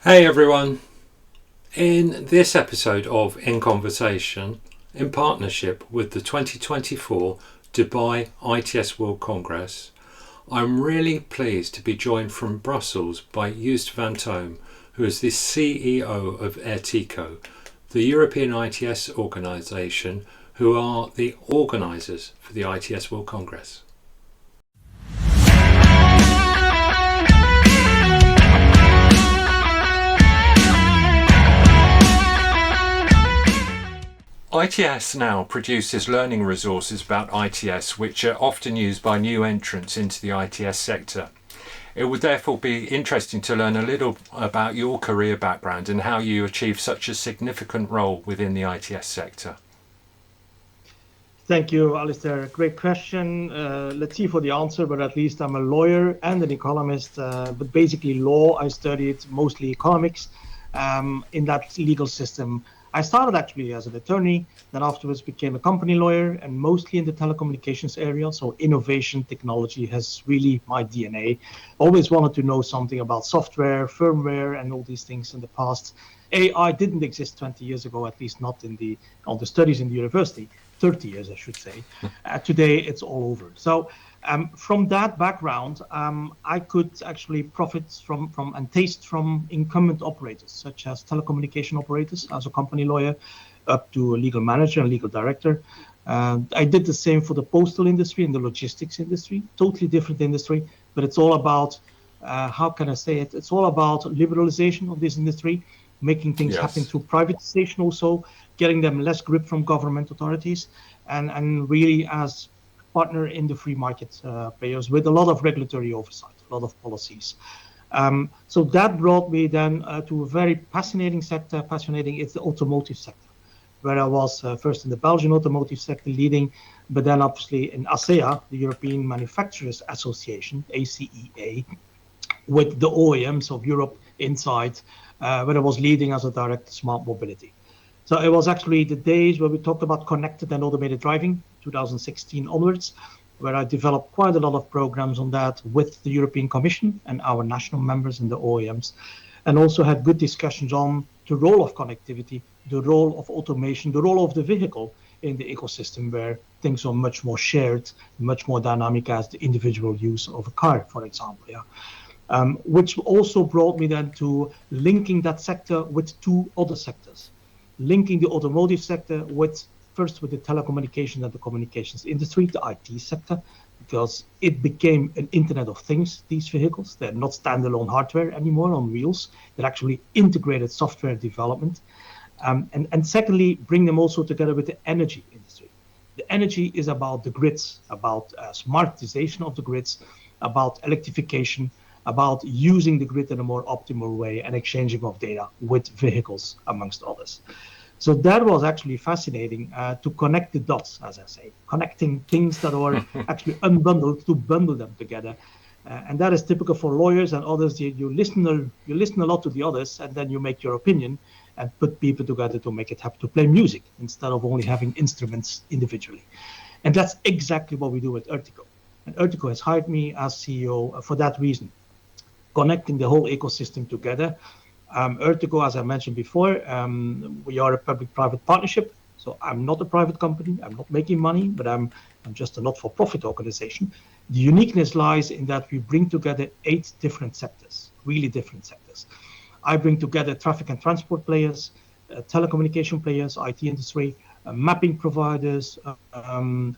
Hey everyone! In this episode of In Conversation, in partnership with the 2024 Dubai ITS World Congress, I'm really pleased to be joined from Brussels by Joost Vantomme, who is the CEO of ERTICO, the European ITS organisation, who are the organisers for the ITS World Congress. ITS now produces learning resources about ITS which are often used by new entrants into the ITS sector. It would therefore be interesting to learn a little about your career background and how you achieved such a significant role within the ITS sector. Thank you, Alistair. Great question. Let's see for the answer, but at least I'm a lawyer and an economist. But basically law, I studied mostly economics in that legal system. I started actually as an attorney, then afterwards became a company lawyer and mostly in the telecommunications area. So innovation technology has really my DNA. Always wanted to know something about software, firmware, and all these things in the past. AI didn't exist 20 years ago, at least not in all the studies in the university, 30 years, I should say. Today, it's all over. So from that background, I could actually profit from and taste from incumbent operators, such as telecommunication operators, as a company lawyer, up to a legal manager and legal director. I did the same for the postal industry and the logistics industry, totally different industry, but it's all about, how can I say it? It's all about liberalization of this industry, making things happen through privatization also, getting them less grip from government authorities, and really as partner in the free market players with a lot of regulatory oversight, a lot of policies. So that brought me then to a very fascinating sector. It's the automotive sector, where I was first in the Belgian automotive sector leading, but then obviously in ACEA, the European Manufacturers Association, ACEA, with the OEMs of Europe inside, where I was leading as a director smart mobility. So it was actually the days where we talked about connected and automated driving, 2016 onwards, where I developed quite a lot of programs on that with the European Commission and our national members and the OEMs, and also had good discussions on the role of connectivity, the role of automation, the role of the vehicle in the ecosystem, where things are much more shared, much more dynamic as the individual use of a car, for example. Which also brought me then to linking that sector with two other sectors, linking the automotive sector first with the telecommunications and the communications industry, the IT sector, because it became an Internet of Things, these vehicles. They're not standalone hardware anymore on wheels. They're actually integrated software development. And secondly, bring them also together with the energy industry. The energy is about the grids, about smartization of the grids, about electrification, about using the grid in a more optimal way and exchanging of data with vehicles, amongst others. So that was actually fascinating to connect the dots, as I say, connecting things that are actually unbundled to bundle them together. And that is typical for lawyers and others. You listen a lot to the others, and then you make your opinion and put people together to make it happen, to play music instead of only having instruments individually. And that's exactly what we do at ERTICO. And ERTICO has hired me as CEO for that reason, connecting the whole ecosystem together. ERTICO, as I mentioned before, we are a public-private partnership. So I'm not a private company. I'm not making money, but I'm just a not-for-profit organization. The uniqueness lies in that we bring together 8 different sectors, really different sectors. I bring together traffic and transport players, telecommunication players, IT industry, mapping providers,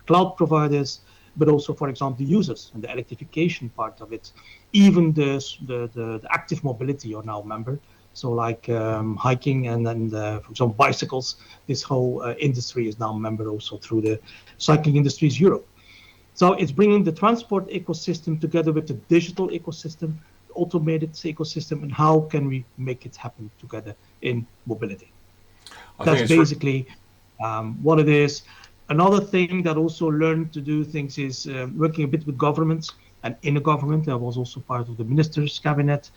cloud providers, but also, for example, the users and the electrification part of it. Even the active mobility are now a member. So like hiking and then, for example, bicycles, this whole industry is now a member also through the Cycling Industries Europe. So it's bringing the transport ecosystem together with the digital ecosystem, the automated ecosystem, and how can we make it happen together in mobility. That's basically what it is. Another thing that also learned to do things is working a bit with governments and in the government. I was also part of the minister's cabinet,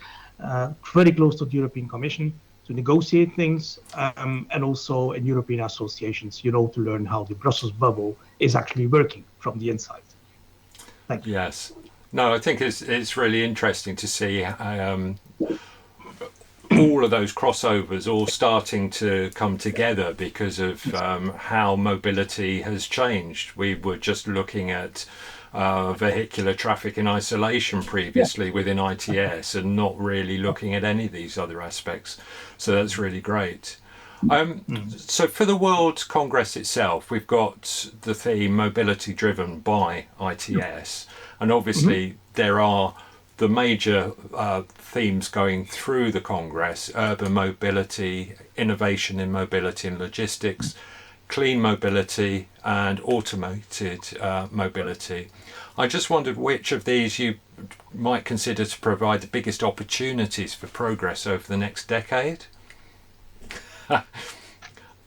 very close to the European Commission to negotiate things, and also in European associations, to learn how the Brussels bubble is actually working from the inside. Thank you. Yes. No, I think it's really interesting to see all of those crossovers all starting to come together because of how mobility has changed. We were just looking at vehicular traffic in isolation previously within ITS and not really looking at any of these other aspects. So that's really great. So for the World Congress itself, we've got the theme mobility driven by ITS, and obviously there are the major themes going through the Congress: urban mobility, innovation in mobility and logistics, clean mobility, and automated mobility. I just wondered which of these you might consider to provide the biggest opportunities for progress over the next decade.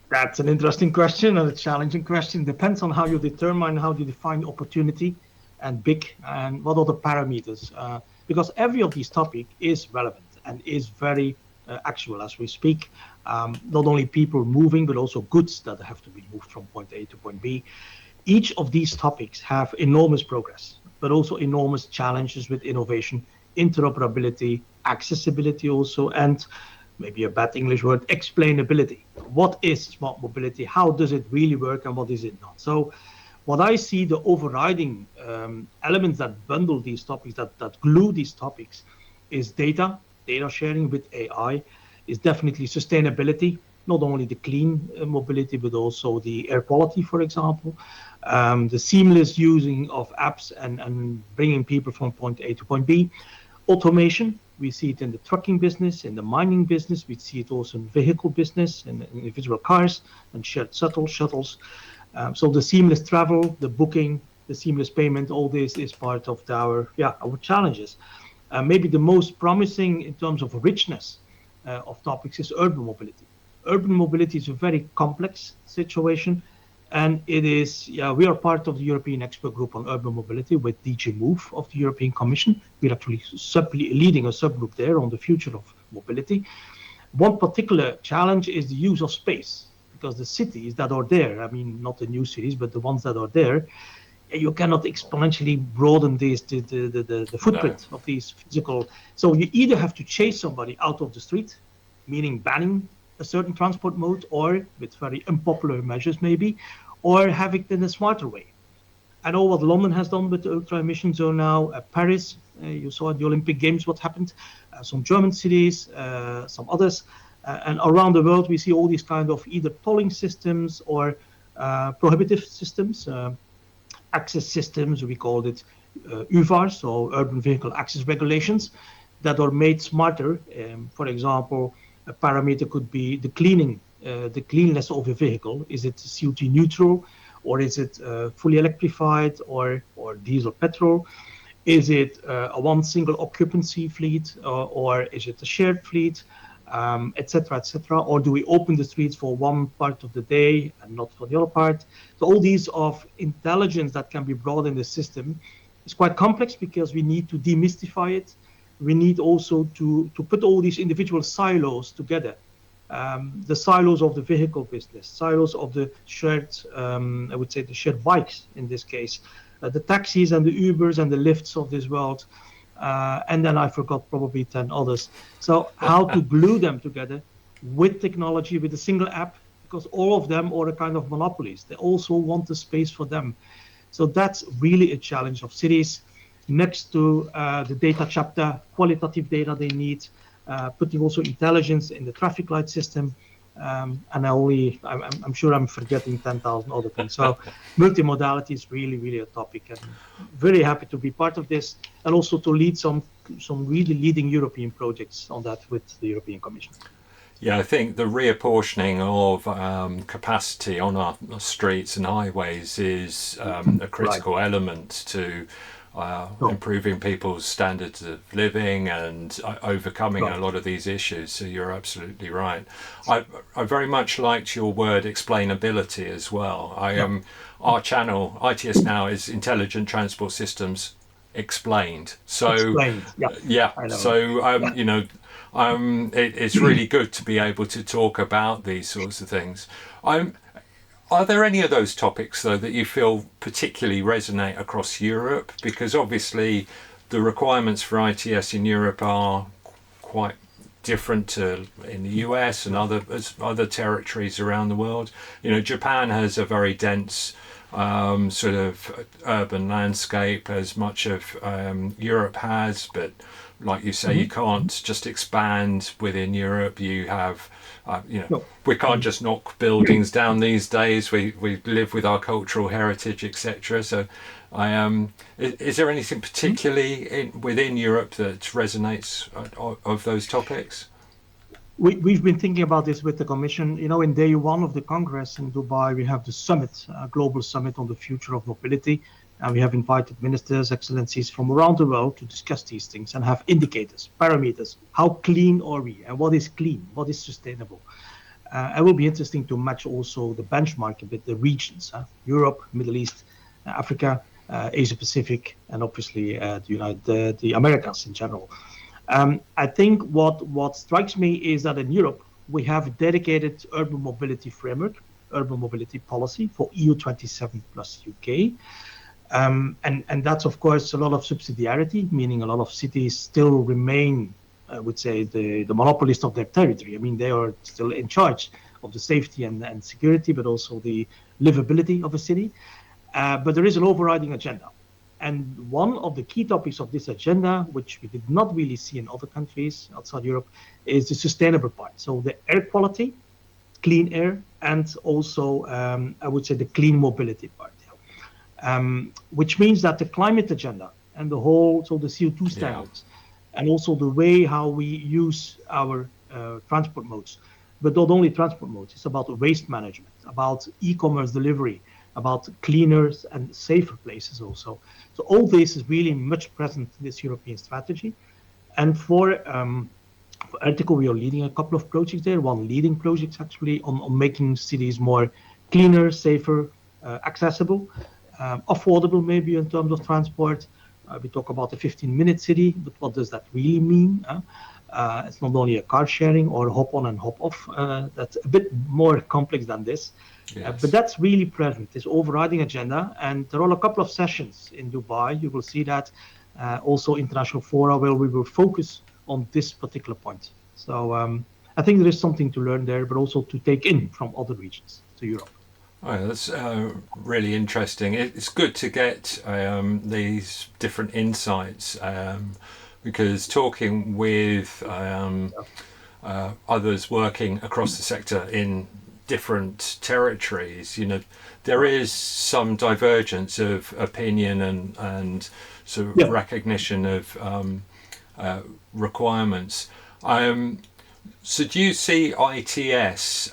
That's an interesting question and a challenging question. Depends on how you determine, how you define opportunity and big, and what are the parameters. Because every of these topics is relevant and is very actual as we speak. Not only people moving, but also goods that have to be moved from point A to point B. Each of these topics have enormous progress, but also enormous challenges with innovation, interoperability, accessibility also, and maybe a bad English word, explainability. What is smart mobility? How does it really work and what is it not? So what I see the overriding elements that bundle these topics, that glue these topics, is data sharing with AI, is definitely sustainability, not only the clean mobility, but also the air quality, for example, the seamless using of apps and bringing people from point A to point B, automation. We see it in the trucking business, in the mining business. We see it also in vehicle business, in individual cars and shared shuttles. So the seamless travel, the booking, the seamless payment, all this is part of our challenges. Maybe the most promising in terms of richness of topics is urban mobility. Urban mobility is a very complex situation. And it is, we are part of the European expert group on urban mobility with DG Move of the European Commission. We're actually leading a subgroup there on the future of mobility. One particular challenge is the use of space, because the cities that are there, I mean, not the new cities, but the ones that are there, you cannot exponentially broaden the footprint of these physical. So you either have to chase somebody out of the street, meaning banning a certain transport mode, or with very unpopular measures maybe, or have it in a smarter way. I know what London has done with the ultra emission zone now, Paris, you saw at the Olympic Games what happened, some German cities, some others, and around the world we see all these kind of either tolling systems or prohibitive systems, access systems, we called it UVARs, so urban vehicle access regulations, that are made smarter. For example, a parameter could be the cleanness of a vehicle. Is it CO2 neutral, or is it fully electrified, or diesel petrol? Is it a one single occupancy fleet, or is it a shared fleet, etc., etc.? Or do we open the streets for one part of the day and not for the other part? So all these of intelligence that can be brought in the system is quite complex, because we need to demystify it. We need also to put all these individual silos together. The silos of the vehicle business, silos of the shared, I would say the shared bikes in this case, the taxis and the Ubers and the Lyfts of this world. And then I forgot probably 10 others. So how to glue them together with technology, with a single app, because all of them are a kind of monopolies. They also want the space for them. So that's really a challenge of cities. Next to the data chapter, qualitative data they need, putting also intelligence in the traffic light system. And I'm sure I'm forgetting 10,000 other things. So multimodality is really, really a topic, and very happy to be part of this, and also to lead some really leading European projects on that with the European Commission. Yeah, I think the reapportioning of capacity on our streets and highways is a critical element to improving people's standards of living and overcoming a lot of these issues. So you're absolutely right. I very much liked your word explainability as well. Our channel, ITS Now, is Intelligent Transport Systems Explained. So it's really good to be able to talk about these sorts of things. Are there any of those topics, though, that you feel particularly resonate across Europe? Because obviously the requirements for ITS in Europe are quite different to in the US and other territories around the world? You know, Japan has a very dense sort of urban landscape, as much of Europe has, but like you say, you can't just expand within Europe. You have, No. we can't just knock buildings down these days. We live with our cultural heritage, etc. So, is there anything particularly within Europe that resonates of those topics? We've been thinking about this with the Commission. You know, in day one of the Congress in Dubai, we have the summit, global summit on the future of mobility. And we have invited ministers, excellencies from around the world to discuss these things and have indicators, parameters. How clean are we? And what is clean? What is sustainable? It will be interesting to match also the benchmark with the regions, Europe, Middle East, Africa, Asia Pacific, and obviously the Americas in general. I think what strikes me is that in Europe, we have a dedicated urban mobility framework, urban mobility policy for EU27 plus UK. And that's, of course, a lot of subsidiarity, meaning a lot of cities still remain, I would say, the monopolist of their territory. I mean, they are still in charge of the safety and security, but also the livability of a city. But there is an overriding agenda. And one of the key topics of this agenda, which we did not really see in other countries outside Europe, is the sustainable part. So the air quality, clean air, and also, I would say, the clean mobility part. Which means that the climate agenda and the CO2 standards, and also the way how we use our transport modes, but not only transport modes, it's about waste management, about e-commerce delivery, about cleaners and safer places also. So all this is really much present in this European strategy. And for ERTICO, we are leading a couple of projects there, one leading project actually on making cities more cleaner, safer, accessible, affordable maybe in terms of transport. We talk about the 15-minute city, but what does that really mean? It's not only a car sharing or hop on and hop off. That's a bit more complex than this. Yes. But that's really present, this overriding agenda. And there are a couple of sessions in Dubai. You will see that also international fora where we will focus on this particular point. So I think there is something to learn there, but also to take in from other regions to Europe. Oh, that's really interesting. It's good to get these different insights because talking with others working across the sector in different territories, there is some divergence of opinion and sort of recognition of requirements. So do you see ITS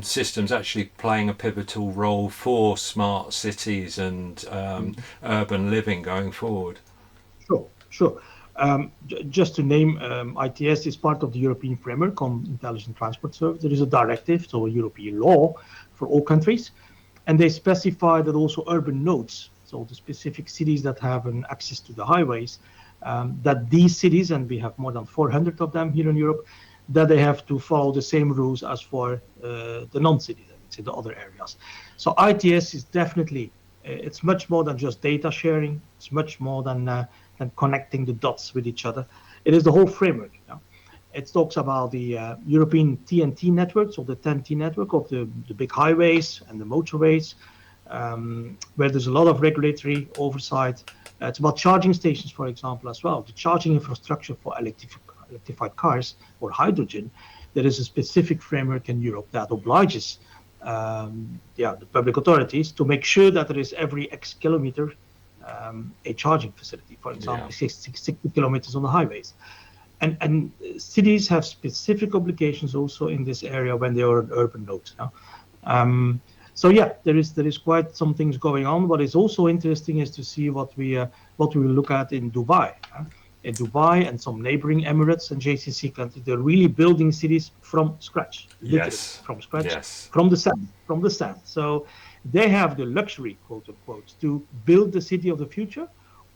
systems actually playing a pivotal role for smart cities and urban living going forward? Sure. Just to name, ITS is part of the European framework on intelligent transport service. There is a directive, so a European law for all countries, and they specify that also urban nodes, so the specific cities that have an access to the highways, that these cities, and we have more than 400 of them here in Europe, that they have to follow the same rules as for the non-cities, I would say, the other areas. So ITS is definitely, it's much more than just data sharing. It's much more than connecting the dots with each other. It is the whole framework. It talks about the European TNT network, so the 10T network of the big highways and the motorways, where there's a lot of regulatory oversight. It's about charging stations, for example, as well. The charging infrastructure for electrified cars or hydrogen, there is a specific framework in Europe that obliges the public authorities to make sure that there is every X kilometer a charging facility, for example, 60 kilometers on the highways. And cities have specific obligations also in this area when they are an urban node. So there is quite some things going on. What is also interesting is to see what we will look at in Dubai. In Dubai and some neighboring Emirates and JCC countries, they're really building cities from scratch. From scratch, from the sand. So they have the luxury, quote unquote, to build the city of the future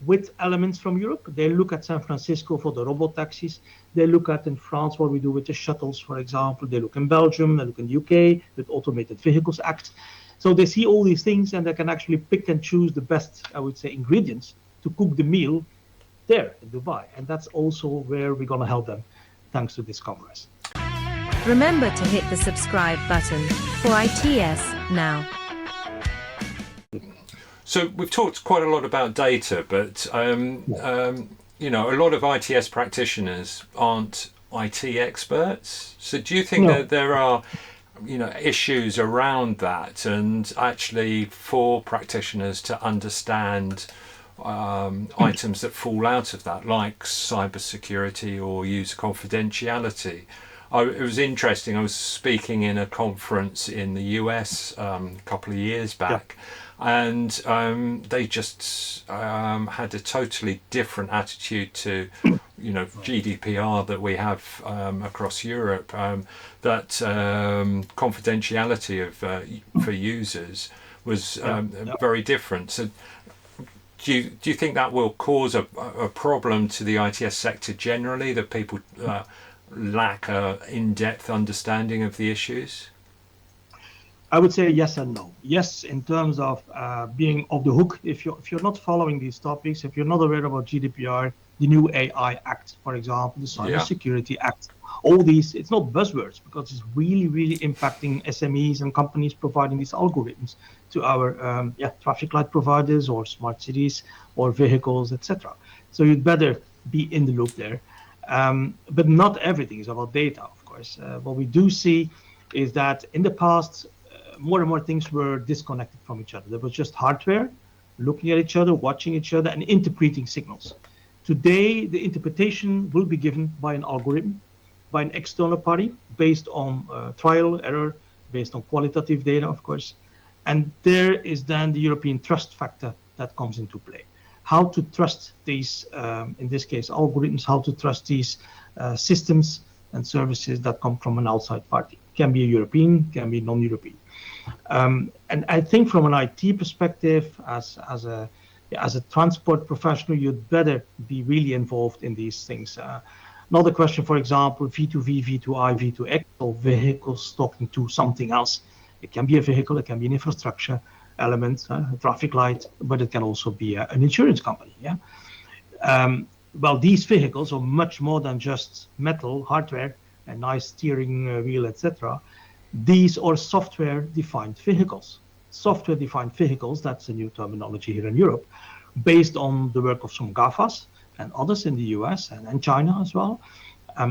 with elements from Europe. They look at San Francisco for the robot taxis. They look at in France what we do with the shuttles, for example. They look in Belgium, they look in the UK with Automated Vehicles Act. So they see all these things and they can actually pick and choose the best, I would say, ingredients to cook the meal there in Dubai. And that's also where we're going to help them thanks to this Congress. Remember to hit the subscribe button for ITS Now. So we've talked quite a lot about data, but you know, a lot of ITS practitioners aren't IT experts. So do you think that there are, you know, issues around that, and actually for practitioners to understand items that fall out of that, like cybersecurity or user confidentiality? It was interesting. I was speaking in a conference in the US a couple of years back, and they just had a totally different attitude to, you know, GDPR that we have across Europe. That confidentiality of for users was very different. So, do you think that will cause a problem to the ITS sector generally, that people lack a in-depth understanding of the issues? I would say yes and no. Yes, in terms of being off the hook. If you're not following these topics, if you're not aware about GDPR, the new AI Act, for example, the Cybersecurity Act, all these, it's not buzzwords, because it's really, really impacting SMEs and companies providing these algorithms to our traffic light providers or smart cities or vehicles, etc. So you'd better be in the loop there. But not everything is about data, of course. What we do see is that in the past, more and more things were disconnected from each other. There was just hardware, looking at each other, watching each other, and interpreting signals. Today, the interpretation will be given by an algorithm, by an external party, based on trial, error, based on qualitative data, of course. And there is then the European trust factor that comes into play. How to trust these, in this case, algorithms, how to trust these systems and services that come from an outside party. Can be a European, can be non-European. And I think from an IT perspective, as a transport professional, you'd better be really involved in these things. Another question, for example, V2V, V2I, V2X, or vehicles talking to something else. It can be a vehicle, it can be an infrastructure element, a traffic light, but it can also be an insurance company. Well, these vehicles are much more than just metal, hardware, a nice steering wheel, etc. These are software-defined vehicles. Software-defined vehicles, that's a new terminology here in Europe, based on the work of some GAFAs and others in the US and China as well.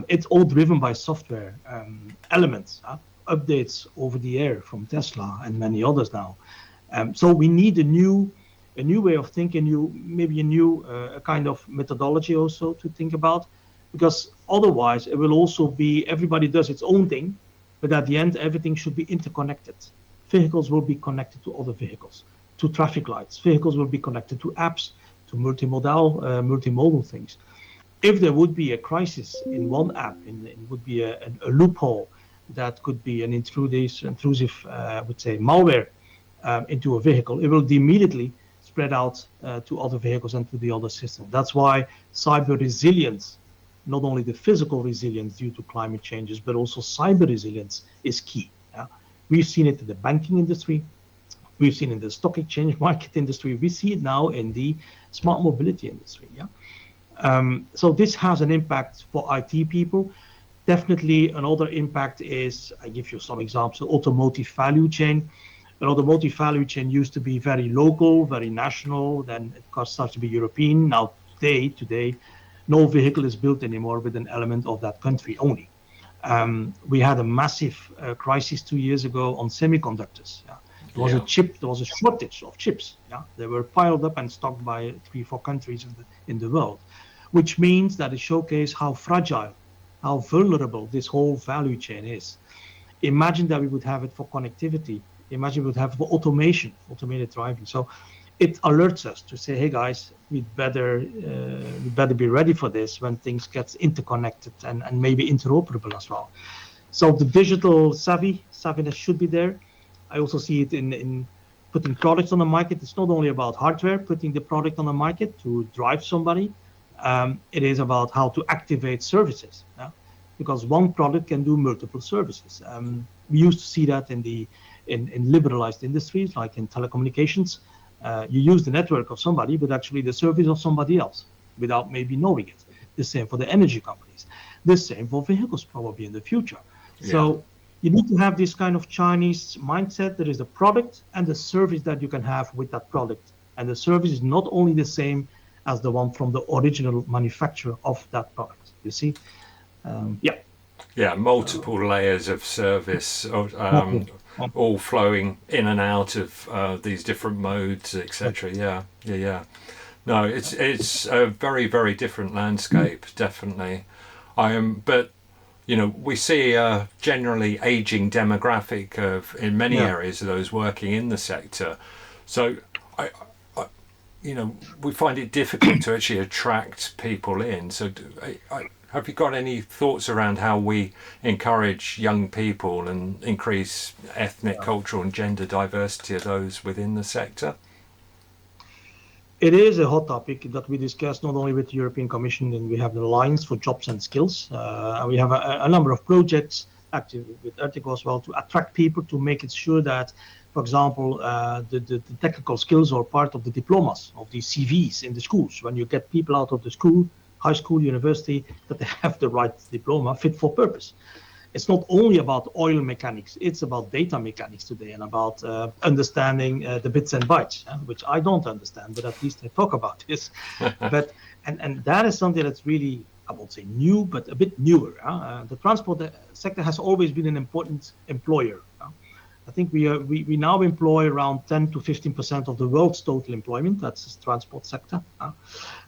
It's all driven by software elements, updates over the air from Tesla and many others now. So we need a new way of thinking, maybe a new kind of methodology also to think about, because otherwise it will also be everybody does its own thing, but at the end everything should be interconnected. Vehicles will be connected to other vehicles, to traffic lights. Vehicles will be connected to apps, to multimodal things. If there would be a crisis in one app, it would be a loophole that could be an intrusive, I would say, malware into a vehicle, it will immediately spread out to other vehicles and to the other systems. That's why cyber resilience, not only the physical resilience due to climate changes, but also cyber resilience is key. We've seen it in the banking industry. We've seen it in the stock exchange market industry. We see it now in the smart mobility industry. So this has an impact for IT people. Definitely another impact is, I give you some examples, automotive value chain. An automotive value chain used to be very local, very national, then it starts to be European. Now today, no vehicle is built anymore with an element of that country only. We had a massive crisis 2 years ago on semiconductors. There was a shortage of chips. They were piled up and stocked by 3-4 countries in the world, which means that it showcased how fragile, how vulnerable this whole value chain is. Imagine that we would have it for connectivity. Imagine we would have it for automation, automated driving. So it alerts us to say, hey guys, we'd better be ready for this when things get interconnected and maybe interoperable as well. So the digital savviness should be there. I also see it in putting products on the market. It's not only about hardware, putting the product on the market to drive somebody. It is about how to activate services, because one product can do multiple services. We used to see that in liberalized industries, like in telecommunications. You use the network of somebody, but actually the service of somebody else without maybe knowing it. The same for the energy companies. The same for vehicles probably in the future. So you need to have this kind of Chinese mindset. There is a product and the service that you can have with that product. And the service is not only the same as the one from the original manufacturer of that product. You see? Yeah. Yeah, multiple layers of service, all flowing in and out of these different modes, etc. Yeah. No, it's a very, very different landscape, definitely. But we see a generally aging demographic in many areas of those working in the sector. So, we find it difficult to actually attract people in. So, have you got any thoughts around how we encourage young people and increase ethnic, cultural and gender diversity of those within the sector? It is a hot topic that we discuss not only with the European Commission, and we have the Alliance for Jobs and Skills. And we have a number of projects active with ERTICO as well to attract people, to make it sure that, for example, the technical skills are part of the diplomas, of the CVs in the schools. When you get people out of the school, high school, university, that they have the right diploma fit for purpose. It's not only about oil mechanics, it's about data mechanics today, and about understanding the bits and bytes, which I don't understand, but at least I talk about this. And that is something that's really, I won't say new, but a bit newer. The transport sector has always been an important employer. I think we now employ around 10 to 15% of the world's total employment. That's the transport sector.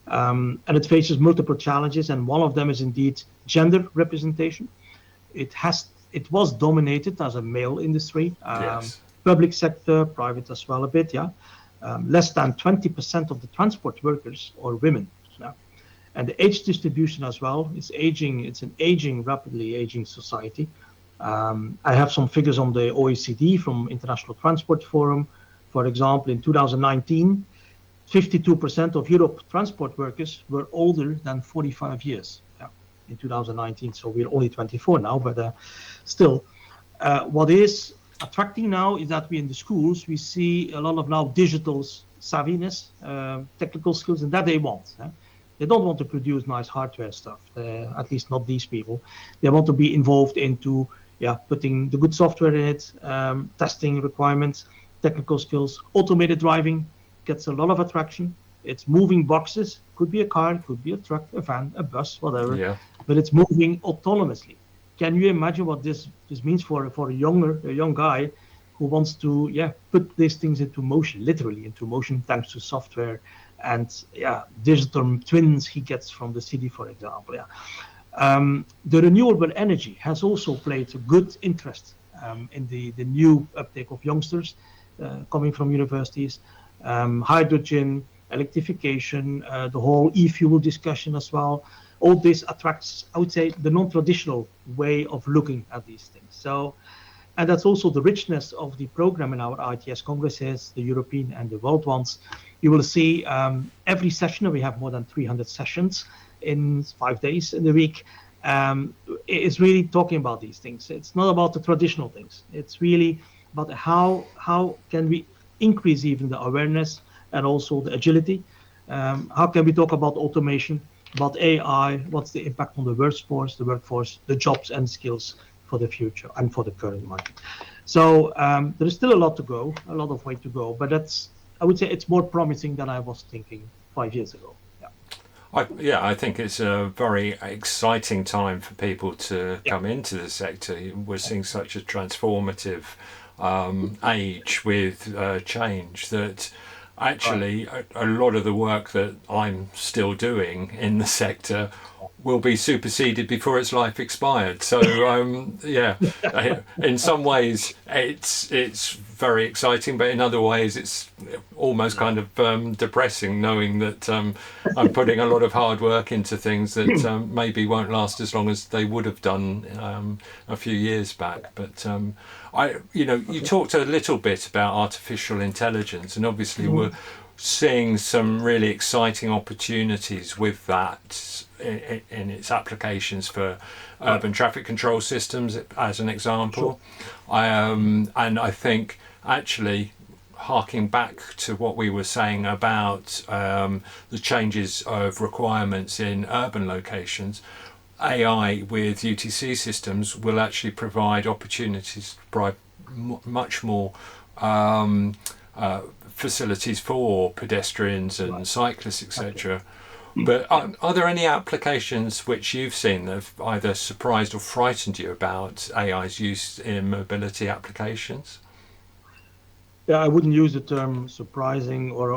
And it faces multiple challenges, and one of them is indeed gender representation. It was dominated as a male industry, public sector, private as well a bit, less than 20% of the transport workers are women. And the age distribution as well is aging. It's an rapidly aging society. I have some figures on the OECD from International Transport Forum. For example, in 2019, 52% of Europe transport workers were older than 45 years. In 2019, so we're only 24 now, but still, what is attracting now is that we in the schools, we see a lot of now digital savviness, technical skills, and that they want. They don't want to produce nice hardware stuff, at least not these people. They want to be involved into putting the good software in it, testing requirements, technical skills. Automated driving gets a lot of attraction. It's moving boxes, could be a car, could be a truck, a van, a bus, whatever, but it's moving autonomously. Can you imagine what this means for a young guy who wants to put these things into motion, literally into motion, thanks to software and digital twins he gets from the city, for example. The renewable energy has also played a good interest in the new uptake of youngsters coming from universities. Hydrogen, electrification, the whole e-fuel discussion as well. All this attracts, I would say, the non-traditional way of looking at these things. So, and that's also the richness of the program in our ITS congresses, the European and the world ones. You will see every session, we have more than 300 sessions in 5 days in the week, is really talking about these things. It's not about the traditional things. It's really about how can we increase even the awareness and also the agility. How can we talk about automation, about AI, what's the impact on the workforce, the jobs and skills for the future and for the current market. So there is still a lot to go, a lot of way to go, but I would say it's more promising than I was thinking 5 years ago. I think it's a very exciting time for people to come into the sector. We're seeing such a transformative age with change that actually a lot of the work that I'm still doing in the sector will be superseded before its life expired. So in some ways it's very exciting, but in other ways it's almost kind of depressing, knowing that I'm putting a lot of hard work into things that maybe won't last as long as they would have done a few years back. But you talked a little bit about artificial intelligence, and obviously we're seeing some really exciting opportunities with that in its applications for urban traffic control systems, as an example. And I think actually harking back to what we were saying about the changes of requirements in urban locations, AI with UTC systems will actually provide opportunities to provide much more facilities for pedestrians and cyclists, etc. But are there any applications which you've seen that have either surprised or frightened you about AI's use in mobility applications? Yeah, I wouldn't use the term surprising or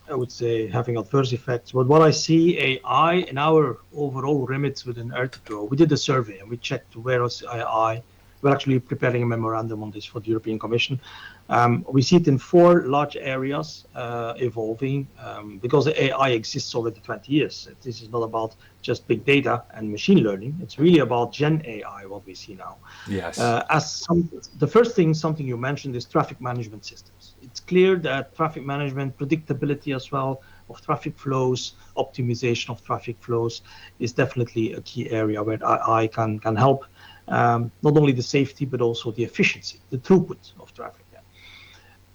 I would say having adverse effects. But what I see AI in our overall remits within ERTICO, we did a survey and we checked where is AI. We're actually preparing a memorandum on this for the European Commission. We see it in 4 large areas evolving because the AI exists already 20 years. This is not about just big data and machine learning. It's really about Gen AI, what we see now. Yes. The first thing, something you mentioned, is traffic management systems. It's clear that traffic management, predictability as well of traffic flows, optimization of traffic flows is definitely a key area where AI can help. Not only the safety, but also the efficiency, the throughput of traffic.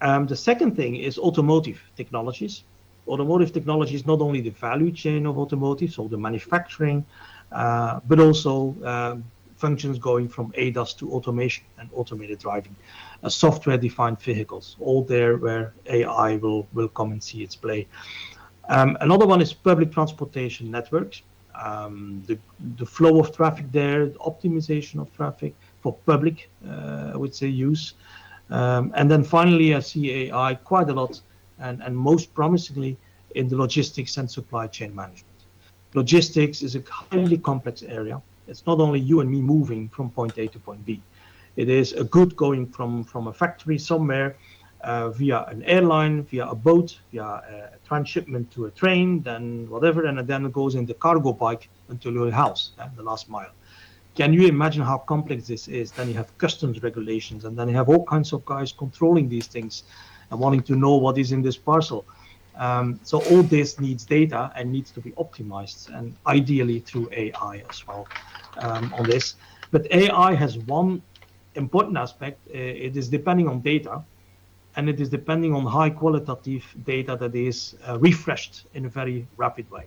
The second thing is automotive technologies. Automotive technology is not only the value chain of automotive, so the manufacturing, but also functions going from ADAS to automation and automated driving, software-defined vehicles, all there where AI will come and see its play. Another one is public transportation networks. The flow of traffic there, the optimization of traffic for public, I would say, use. And then finally, I see AI quite a lot and most promisingly in the logistics and supply chain management. Logistics is a highly complex area. It's not only you and me moving from point A to point B. It is a good going from a factory somewhere via an airline, via a boat, via a transshipment to a train, then whatever, and then it goes in the cargo bike until your house, the last mile. Can you imagine how complex this is? Then you have customs regulations, and then you have all kinds of guys controlling these things and wanting to know what is in this parcel. So all this needs data and needs to be optimized, and ideally through AI as well on this. But AI has one important aspect. It is depending on data, and it is depending on high qualitative data that is refreshed in a very rapid way.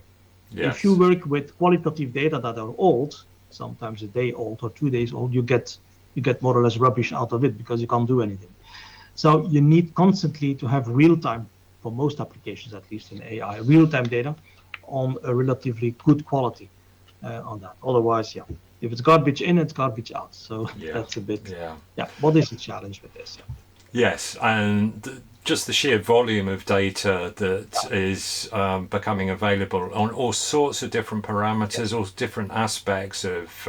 Yes. If you work with qualitative data that are old, sometimes a day old or 2 days old, you get more or less rubbish out of it because you can't do anything. So you need constantly to have real-time, for most applications, at least in AI, real-time data on a relatively good quality on that. Otherwise, if it's garbage in, it's garbage out. So that's a bit, what is the challenge with this? Yes, and just the sheer volume of data that is becoming available on all sorts of different parameters, all different aspects of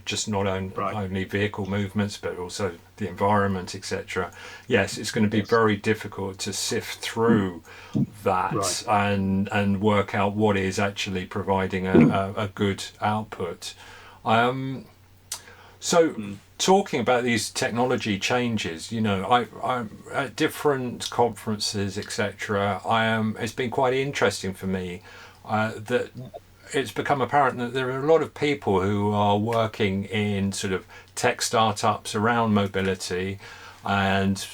just not only vehicle movements, but also the environment, etc. Yes, it's going to be very difficult to sift through that and work out what is actually providing a good output. Talking about these technology changes, I'm at different conferences, etc. It's been quite interesting for me that it's become apparent that there are a lot of people who are working in sort of tech startups around mobility and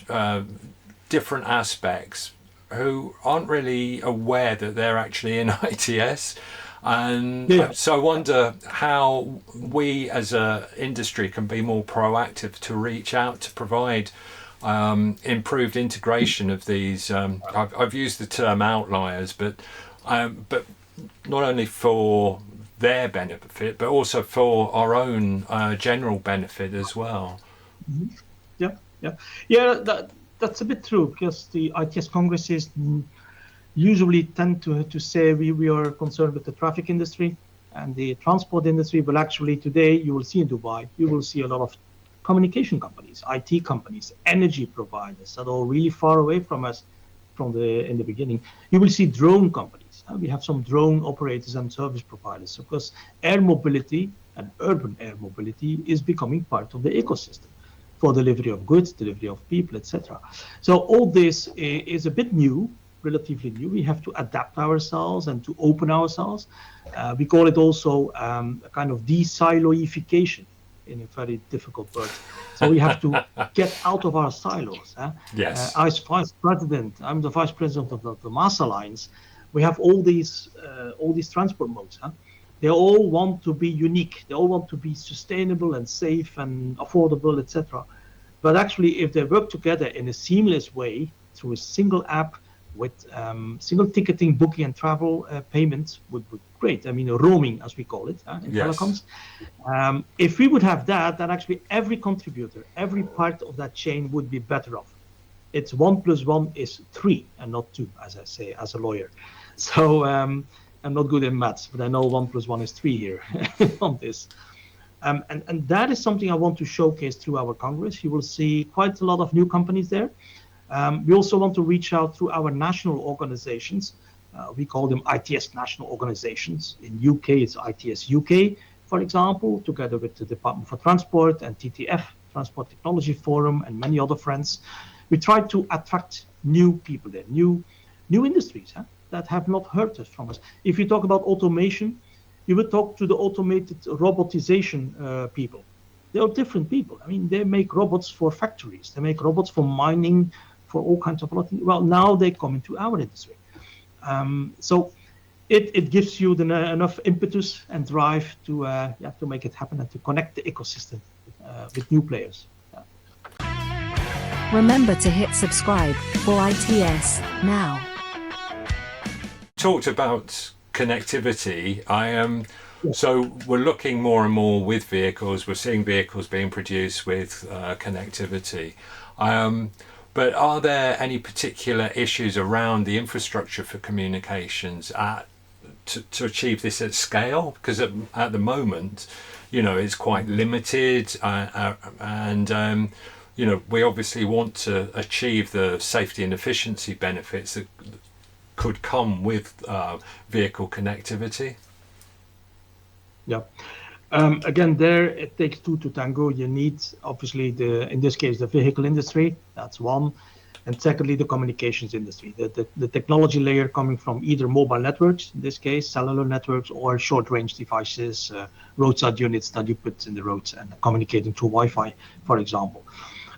different aspects who aren't really aware that they're actually in ITS. And so I wonder how we as an industry can be more proactive to reach out to provide improved integration of these. I've used the term outliers, but not only for their benefit, but also for our own general benefit as well. That's a bit true, because the ITS congresses usually tend to say we are concerned with the traffic industry and the transport industry, but actually today you will see in Dubai, you will see a lot of communication companies, IT companies, energy providers that are really far away from us in the beginning. You will see drone companies. We have some drone operators and service providers, because air mobility and urban air mobility is becoming part of the ecosystem for delivery of goods, delivery of people, etc. So all this is a bit new, relatively new. We have to adapt ourselves and to open ourselves. We call it also a kind of de-siloification in a very difficult word. So we have to get out of our silos. Yes. As vice president, I'm the vice president of the Mass Alliance. We have all these transport modes. They all want to be unique. They all want to be sustainable and safe and affordable, etc. But actually, if they work together in a seamless way through a single app with single ticketing, booking, and travel payments, would be great. I mean, roaming, as we call it in telecoms. If we would have that, then actually every contributor, every part of that chain would be better off. It's 1 + 1 is 3 and not 2, as I say, as a lawyer. So I'm not good in maths, but I know 1 + 1 is 3 here on this. And that is something I want to showcase through our Congress. You will see quite a lot of new companies there. We also want to reach out through our national organizations. We call them ITS national organizations. In UK, it's ITS UK, for example, together with the Department for Transport and TTF, Transport Technology Forum, and many other friends. We try to attract new people there, new industries that have not heard from us. If you talk about automation, you would talk to the automated robotization people. They are different people. I mean, they make robots for factories. They make robots for mining, for all kinds of things. Well, now they come into our industry. So it gives you enough impetus and drive to make it happen and to connect the ecosystem with new players. Remember to hit subscribe for ITS now. Talked about connectivity. So we're looking more and more with vehicles. We're seeing vehicles being produced with connectivity. But are there any particular issues around the infrastructure for communications to achieve this at scale? Because at the moment, it's quite limited, and we obviously want to achieve the safety and efficiency benefits that could come with vehicle connectivity. Yeah. Again, there it takes two to tango. You need, obviously, in this case, the vehicle industry. That's one. And secondly, the communications industry, the technology layer coming from either mobile networks, in this case, cellular networks, or short-range devices, roadside units that you put in the roads and communicating through Wi-Fi, for example.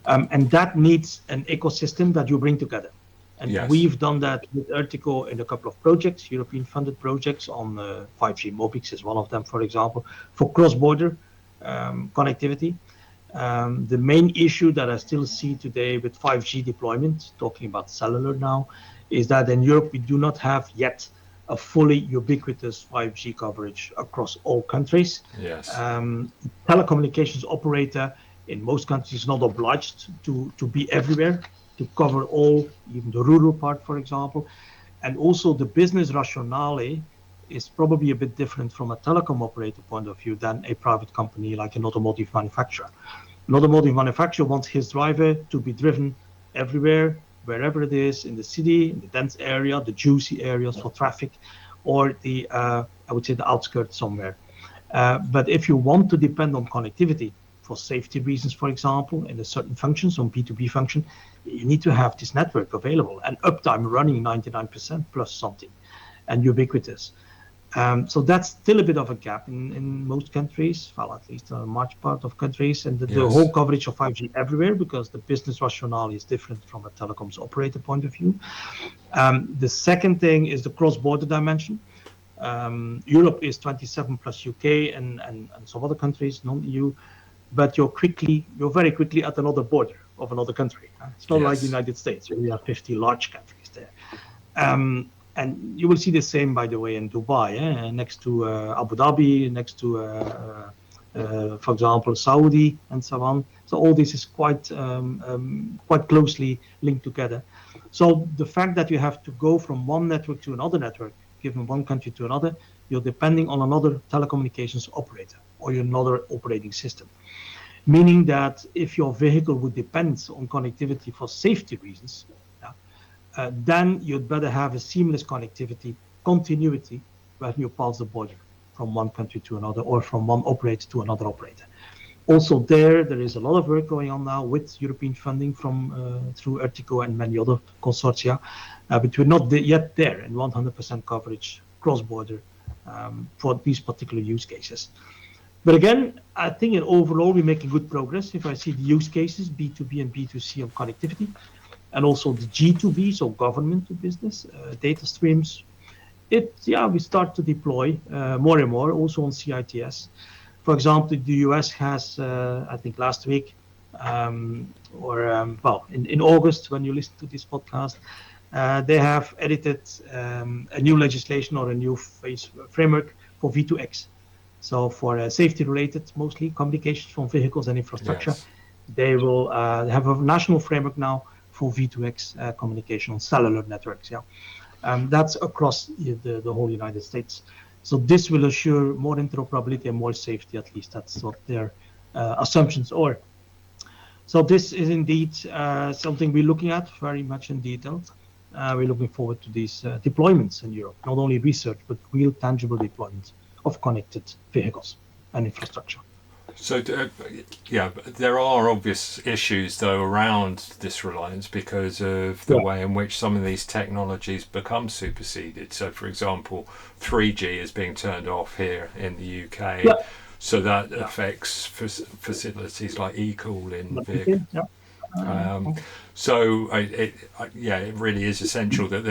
And that needs an ecosystem that you bring together. And we've done that with ERTICO in a couple of projects, European-funded projects on 5G Mobix is one of them, for example, for cross-border connectivity. The main issue that I still see today with 5G deployment, talking about cellular now, is that in Europe we do not have yet a fully ubiquitous 5G coverage across all countries. Yes. Telecommunications operator in most countries is not obliged to be everywhere, to cover all, even the rural part, for example. And also the business rationale is probably a bit different from a telecom operator point of view than a private company like an automotive manufacturer. An automotive manufacturer wants his driver to be driven everywhere, wherever it is, in the city, in the dense area, the juicy areas for traffic, or the, I would say, the outskirts somewhere. But if you want to depend on connectivity for safety reasons, for example, in a certain function, some B2B function, you need to have this network available and uptime running 99% plus something and ubiquitous. So that's still a bit of a gap in most countries, well, at least a large part of countries, and the whole coverage of 5G everywhere, because the business rationale is different from a telecoms operator point of view. The second thing is the cross-border dimension. Europe is 27 plus UK and some other countries, non-EU, but you're very quickly at another border of another country. It's not like the United States, where we have 50 large countries there. And you will see the same, by the way, in Dubai, next to Abu Dhabi, next to, for example, Saudi, and so on. So all this is quite closely linked together. So the fact that you have to go from one network to another network, given one country to another, you're depending on another telecommunications operator or another operating system. Meaning that if your vehicle would depend on connectivity for safety reasons, then you'd better have a seamless connectivity continuity when you pass the border from one country to another or from one operator to another operator. Also there is a lot of work going on now with European funding from through ERTICO and many other consortia, but we're not yet there in 100% coverage cross-border for these particular use cases. But again, I think in overall we're making good progress. If I see the use cases, B2B and B2C on connectivity, and also the G2B, so government to business, data streams, we start to deploy more and more, also on CITS. For example, the US has, I think last week, in August, when you listen to this podcast, they have edited a new legislation or a new framework for V2X. So for safety-related, mostly communications from vehicles and infrastructure, Yes. they will have a national framework now for V2X communication on cellular networks. That's across the whole United States. So this will assure more interoperability and more safety, at least that's what their assumptions are. So this is indeed something we're looking at very much in detail. We're looking forward to these deployments in Europe, not only research, but real tangible deployments of connected vehicles and infrastructure. So, there are obvious issues, though, around this reliance because of the way in which some of these technologies become superseded. So, for example, 3G is being turned off here in the UK. So that affects facilities like eCall in Vic. So it really is essential that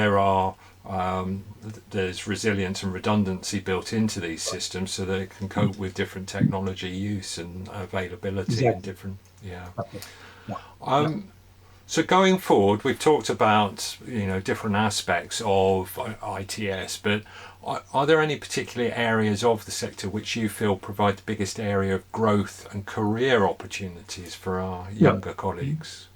there's resilience and redundancy built into these systems so that it can cope with different technology use and availability and different. So going forward, we've talked about different aspects of ITS, but are there any particular areas of the sector which you feel provide the biggest area of growth and career opportunities for our younger colleagues?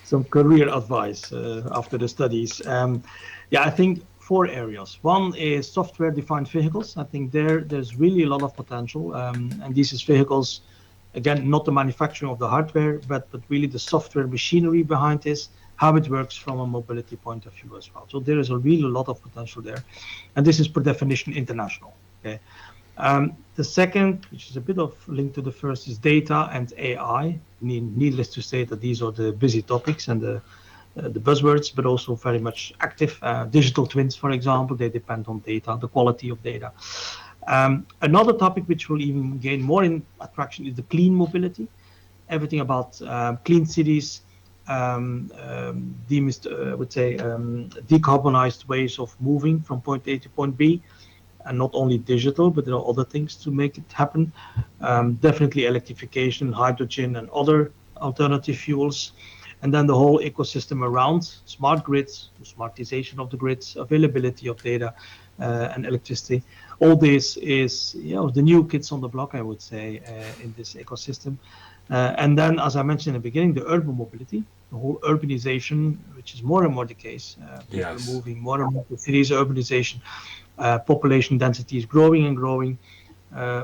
Some career advice after the studies. I think 4 areas. One is software-defined vehicles. I think there's really a lot of potential. And these is vehicles, again, not the manufacturing of the hardware, but really the software machinery behind this, how it works from a mobility point of view as well. So there is a really lot of potential there. And this is per definition international. Okay. The second, which is a bit of link to the first, is data and AI. Needless to say that these are the busy topics and the buzzwords, but also very much active. Digital twins, for example, they depend on data, the quality of data. Another topic which will even gain more in attraction is the clean mobility. Everything about clean cities, decarbonized ways of moving from point A to point B. And not only digital, but there are other things to make it happen. Definitely electrification, hydrogen, and other alternative fuels. And then the whole ecosystem around smart grids, smartization of the grids, availability of data and electricity. All this is the new kids on the block, I would say, in this ecosystem. And then, as I mentioned in the beginning, the urban mobility, the whole urbanization, which is more and more the case. People are moving more and more to cities, urbanization. Population density is growing and growing.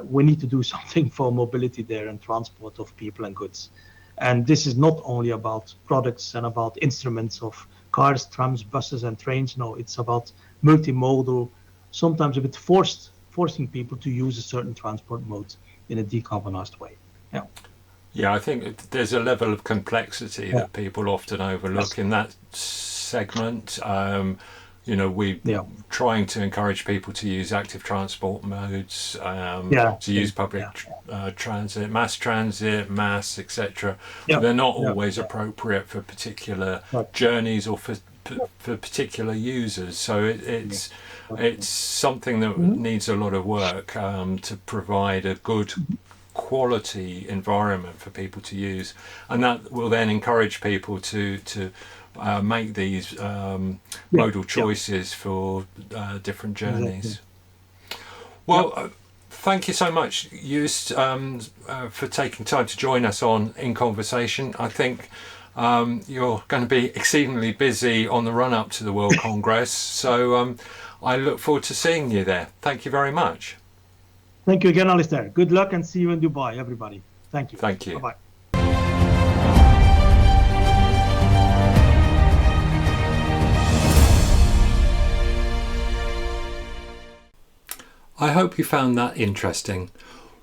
We need to do something for mobility there and transport of people and goods. And this is not only about products and about instruments of cars, trams, buses, and trains. No, it's about multimodal, sometimes a bit forcing people to use a certain transport mode in a decarbonized way. I think there's a level of complexity that people often overlook in that segment. We're trying to encourage people to use active transport modes, to use public transit, mass, etc. They're not always appropriate for particular journeys or for particular users. So it's something that needs a lot of work to provide a good quality environment for people to use, and that will then encourage people to make these modal choices for different journeys. Well, thank you so much, Joost, for taking time to join us on In Conversation. I think you're going to be exceedingly busy on the run-up to the World Congress, so I look forward to seeing you there. Thank you very much. Thank you again, Alistair. Good luck and see you in Dubai, everybody. Thank you. Thank you. Bye-bye. I hope you found that interesting.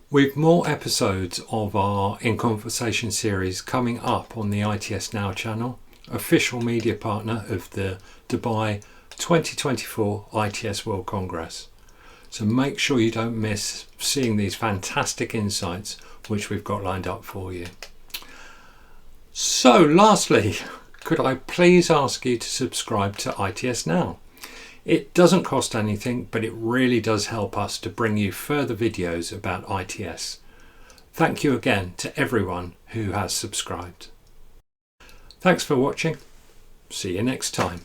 We've more episodes of our In Conversation series coming up on the ITS Now channel, official media partner of the Dubai 2024 ITS World Congress. So make sure you don't miss seeing these fantastic insights which we've got lined up for you. So lastly, could I please ask you to subscribe to ITS Now? It doesn't cost anything, but it really does help us to bring you further videos about ITS. Thank you again to everyone who has subscribed. Thanks for watching. See you next time.